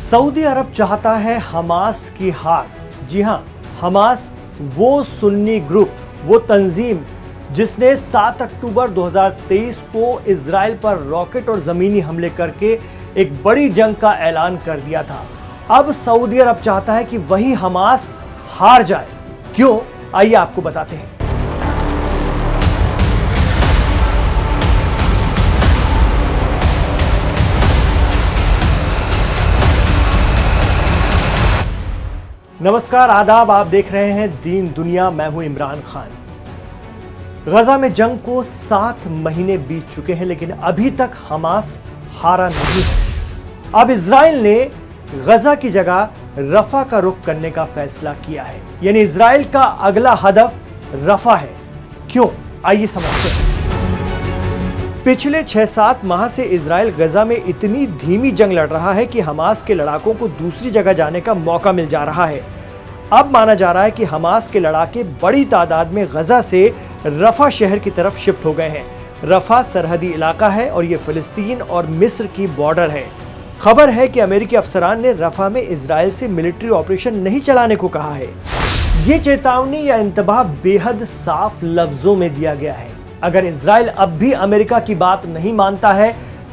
Saudi अरब चाहता है Hamas की हार। जी हां, हमास वो सुन्नी ग्रुप, वो तंजीम जिसने 7 अक्टूबर 2023 को इजराइल पर रॉकेट और जमीनी हमले करके एक बड़ी जंग का ऐलान कर दिया था। अब सऊदी अरब चाहता है कि वही हमास हार जाए। क्यों, आइए आपको बताते हैं। नमस्कार, आदाब। आप देख रहे हैं दीन दुनिया। मैं हूं इमरान खान। गजा में जंग को 7 महीने बीत चुके हैं, लेकिन अभी तक हमास हारा नहीं है। अब इजराइल ने गजा की जगह रफा का रुख करने का फैसला किया है। यानी इजराइल का अगला हदफ रफा है। क्यों, आइए समझते हैं। पिछले 6-7 माह से इजराइल गजा में इतनी धीमी जंग लड़ रहा है कि हमास के लड़ाकों को दूसरी जगह जाने का मौका मिल जा रहा है। अब माना जा रहा है कि हमास के लड़ाके बड़ी तादाद में गजा से रफा शहर की तरफ शिफ्ट हो गए हैं। रफा सरहदी इलाका है और ये फिलिस्तीन और मिस्र की बॉर्डर है। खबर है कि अमेरिकी अफसरान ने रफा में इजराइल से मिलिट्री ऑपरेशन नहीं चलाने को कहा है। ये चेतावनी या इंतबाह बेहद साफ लफ्जों में दिया गया है। अगर इजराइल अब भी अमेरिका की बात नहीं मानता है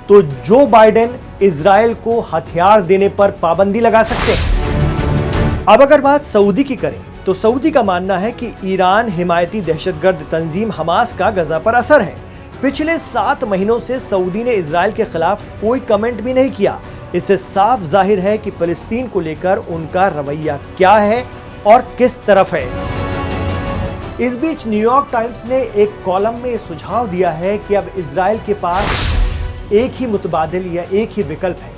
तो जो बाइडेन इजराइल को हथियार देने पर पाबंदी लगा सकते हैं। अब अगर बात सऊदी की करें तो सऊदी का मानना है कि ईरान हिमायती दहशतगर्द तंजीम हमास का गजा पर असर है। पिछले 7 महीनों से सऊदी ने इजराइल के खिलाफ कोई कमेंट भी नहीं किया। इससे साफ जाहिर है कि फिलिस्तीन को लेकर उनका रवैया क्या है और किस तरफ है। इस बीच न्यूयॉर्क टाइम्स ने एक कॉलम में सुझाव दिया है कि अब इजराइल के पास एक ही मुतबादिल या एक ही विकल्प है,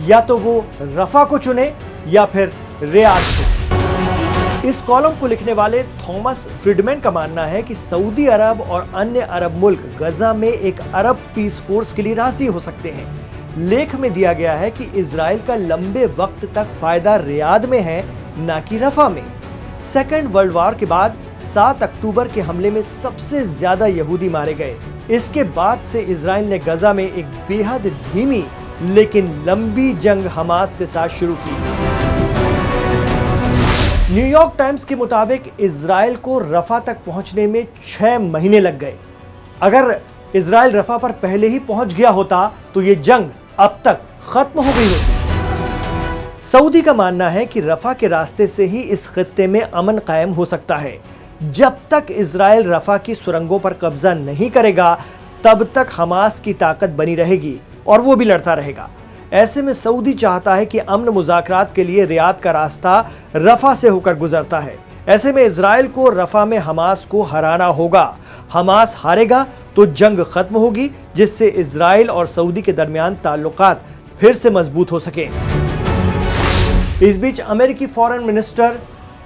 या तो वो रफा को चुने या फिर रियाद को। इस कॉलम को लिखने वाले थॉमस फ्रीडमैन का मानना है कि सऊदी अरब और अन्य अरब मुल्क गजा में एक अरब पीस फोर्स के लिए राजी हो सकते हैं। लेख में दिया गया है कि इजराइल का लंबे वक्त तक फायदा रियाद में है, ना कि रफा में। सेकेंड वर्ल्ड वॉर के बाद 7 अक्टूबर के हमले में सबसे ज्यादा यहूदी मारे गए। इसके बाद से इजराइल ने गजा में एक बेहद धीमी लेकिन लंबी जंग हमास के साथ शुरू की। न्यूयॉर्क टाइम्स के मुताबिक इजराइल को रफा तक पहुंचने में 6 महीने लग गए। अगर इजराइल रफा पर पहले ही पहुंच गया होता तो यह जंग अब तक खत्म हो गई होती। सऊदी का मानना है कि रफा के रास्ते से ही इस खित्ते में अमन कायम हो सकता है। जब तक इजराइल रफा की सुरंगों पर कब्जा नहीं करेगा तब तक हमास की ताकत बनी रहेगी और वो भी लड़ता रहेगा। ऐसे में सऊदी चाहता है कि अमन मुज़ाकरात के लिए रियाद का रास्ता रफा से होकर गुजरता है। ऐसे में इजराइल को रफा में हमास को हराना होगा। हमास हारेगा तो जंग खत्म होगी, जिससे इजराइल और सऊदी के दरमियान ताल्लुकात फिर से मजबूत हो सके। इस बीच अमेरिकी फॉरेन मिनिस्टर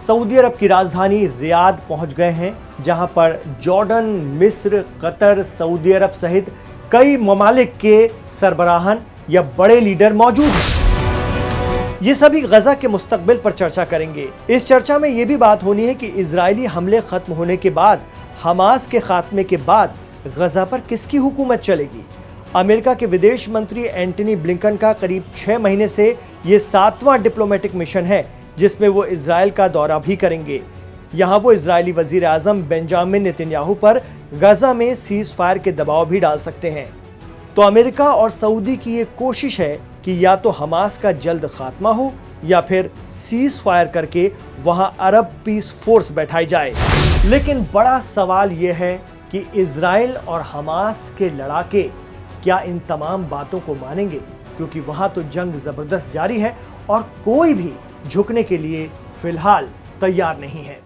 सऊदी अरब की राजधानी रियाद पहुंच गए हैं, जहां पर जॉर्डन, मिस्र, कतर, सऊदी अरब सहित कई ममालिक के सरबराहान या बड़े लीडर मौजूद हैं। ये सभी गजा के मुस्तकबिल पर चर्चा करेंगे। इस चर्चा में यह भी बात होनी है कि इजरायली हमले खत्म होने के बाद, हमास के खात्मे के बाद गजा पर किसकी हुकूमत चलेगी। अमेरिका के विदेश मंत्री एंटनी ब्लिंकन का करीब 6 महीने से ये 7वां डिप्लोमेटिक मिशन है, जिसमें वो इजराइल का दौरा भी करेंगे। यहाँ वो इजरायली वजीर आजम बेंजामिन नेतन्याहू पर गजा में सीज फायर के दबाव भी डाल सकते हैं। तो अमेरिका और सऊदी की ये कोशिश है कि या तो हमास का जल्द खात्मा हो या फिर सीज फायर करके वहां अरब पीस फोर्स बैठाई जाए। लेकिन बड़ा सवाल यह है कि इजराइल और हमास के लड़ाके क्या इन तमाम बातों को मानेंगे, क्योंकि वहां तो जंग जबरदस्त जारी है और कोई भी झुकने के लिए फिलहाल तैयार नहीं है।